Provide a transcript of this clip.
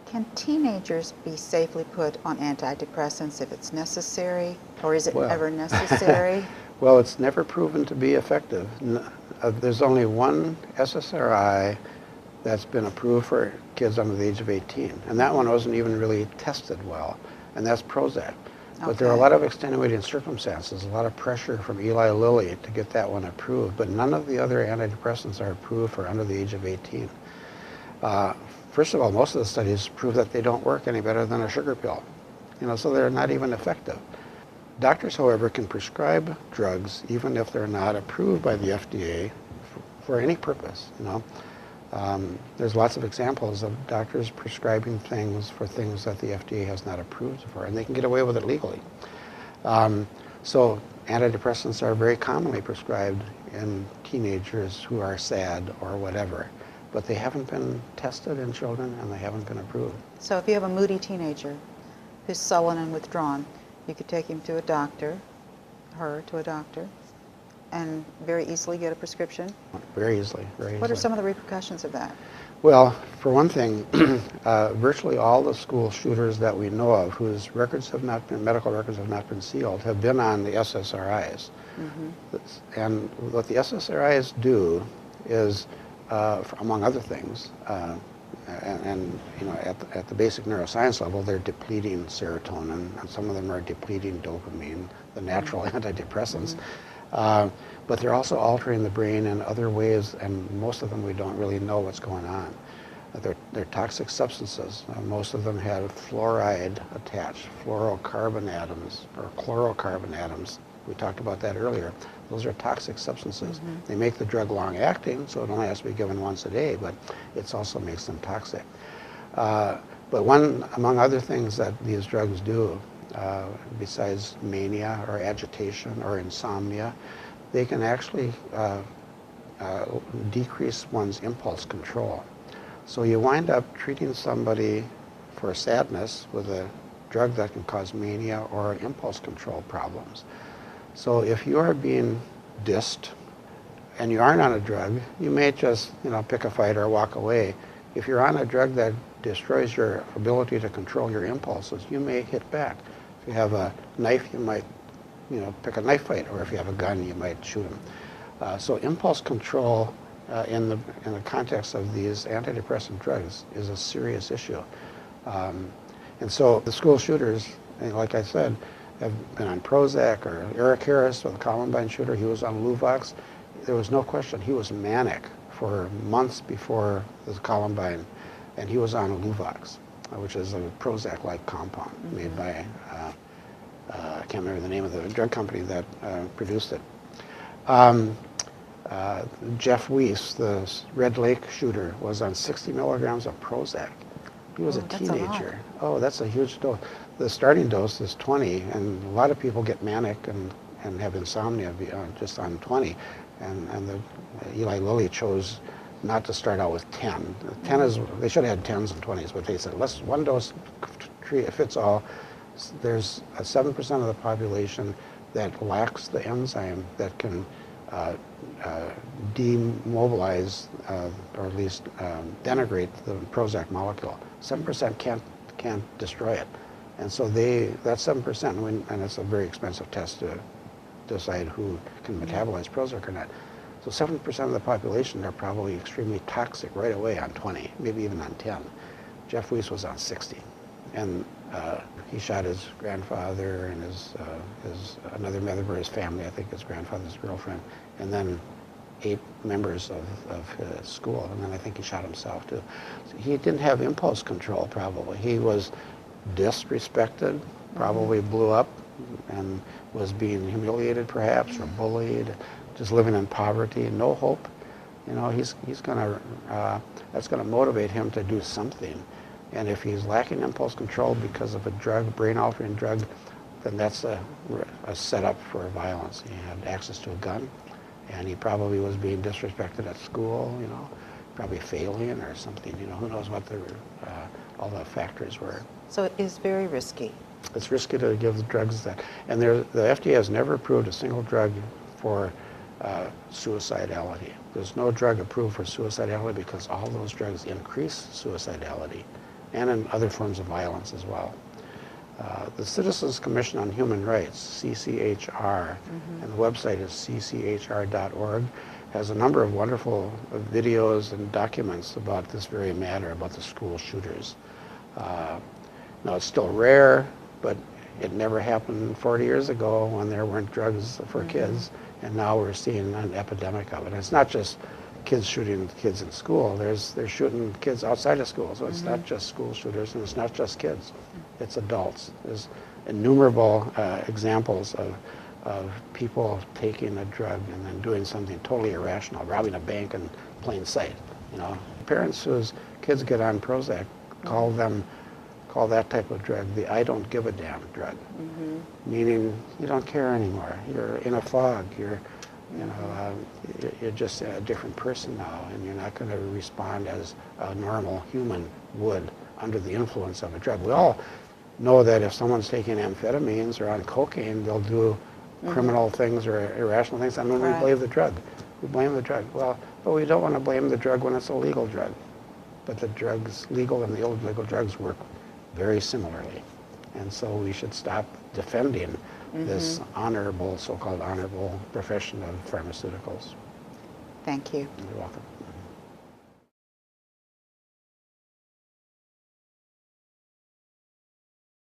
Can teenagers be safely put on antidepressants if it's necessary, or is it Well, ever necessary? well, it's never proven to be effective. There's only one SSRI that's been approved for kids under the age of 18, and that one wasn't even really tested well, and that's Prozac. But there are a lot of extenuating circumstances, a lot of pressure from Eli Lilly to get that one approved, but none of the other antidepressants are approved for under the age of 18. First of all, most of the studies prove that they don't work any better than a sugar pill, so they're not even effective. Doctors, however, can prescribe drugs even if they're not approved by the FDA for any purpose. There's lots of examples of doctors prescribing things for things that the FDA has not approved for, and they can get away with it legally. So antidepressants are very commonly prescribed in teenagers who are sad or whatever, but they haven't been tested in children and they haven't been approved. So if you have a moody teenager who's sullen and withdrawn, you could take him to a doctor, her to a doctor, and very easily get a prescription? Very easily, very easily. What are some of the repercussions of that? Well, for one thing, virtually all the school shooters that we know of whose medical records have not been sealed have been on the SSRIs. Mm-hmm. And what the SSRIs do is, among other things, at the basic neuroscience level, they're depleting serotonin, and some of them are depleting dopamine, the natural antidepressants. Mm-hmm. But they're also altering the brain in other ways, and most of them we don't really know what's going on. They're toxic substances. Most of them have fluoride attached, fluorocarbon atoms or chlorocarbon atoms. We talked about that earlier. Those are toxic substances. Mm-hmm. They make the drug long-acting, so it only has to be given once a day, but it also makes them toxic. But among other things that these drugs do, besides mania or agitation or insomnia, they can actually decrease one's impulse control. So you wind up treating somebody for sadness with a drug that can cause mania or impulse control problems. So if you are being dissed and you aren't on a drug, you may just pick a fight or walk away. If you're on a drug that destroys your ability to control your impulses, you may hit back. If you have a knife, you might pick a knife fight, or if you have a gun, you might shoot them. So impulse control in the context of these antidepressant drugs is a serious issue. And so the school shooters, like I said, have been on Prozac, or Eric Harris, the Columbine shooter, he was on Luvox. There was no question he was manic for months before the Columbine, and he was on Luvox, which is a Prozac-like compound made by I can't remember the name of the drug company that produced it. Jeff Weiss, the Red Lake shooter, was on 60 milligrams of Prozac. He was a teenager. Oh, that's a huge dose. The starting dose is 20, and a lot of people get manic and have insomnia just on 20. And Eli Lilly chose not to start out with 10. 10 is, they should have had 10s and 20s, but they said, one dose fits all. There's 7% of the population that lacks the enzyme that can demobilize or at least denigrate the Prozac molecule. 7% can't destroy it, and so that's 7%, and it's a very expensive test to decide who can metabolize Prozac or not. So 7% of the population are probably extremely toxic right away on 20, maybe even on 10. Jeff Weiss was on 60, and he shot his grandfather and another member of his family, I think his grandfather's girlfriend, and then 8 members of his school, and then I think he shot himself too. So he didn't have impulse control probably. He was disrespected, probably blew up, and was being humiliated perhaps, or bullied, just living in poverty, no hope. That's gonna motivate him to do something. And if he's lacking impulse control because of a drug, brain-altering drug, then that's a setup for violence. He had access to a gun, and he probably was being disrespected at school, probably failing or something. Who knows what all the factors were. So it is very risky. It's risky to give drugs that, and the FDA has never approved a single drug for suicidality. There's no drug approved for suicidality because all those drugs increase suicidality. and in other forms of violence as well. The Citizens Commission on Human Rights, CCHR, and the website is cchr.org, has a number of wonderful videos and documents about this very matter, about the school shooters. Now, it's still rare, but it never happened 40 years ago when there weren't drugs for kids, and now we're seeing an epidemic of it. And it's not just kids shooting kids in school, they're shooting kids outside of school, so it's not just school shooters, and it's not just kids, it's adults. There's innumerable examples of people taking a drug and then doing something totally irrational, robbing a bank in plain sight. You know, parents whose kids get on Prozac call that type of drug the "I don't give a damn" drug, meaning you don't care anymore. You're in a fog. You're just a different person now, and you're not going to respond as a normal human would under the influence of a drug. We all know that if someone's taking amphetamines or on cocaine, they'll do criminal things or irrational things, and then we blame the drug. We blame the drug. Well, but we don't want to blame the drug when it's a legal drug. But the drugs, legal and the illegal drugs, work very similarly. And so we should stop defending this honorable, so-called honorable profession of pharmaceuticals. Thank you. You're welcome.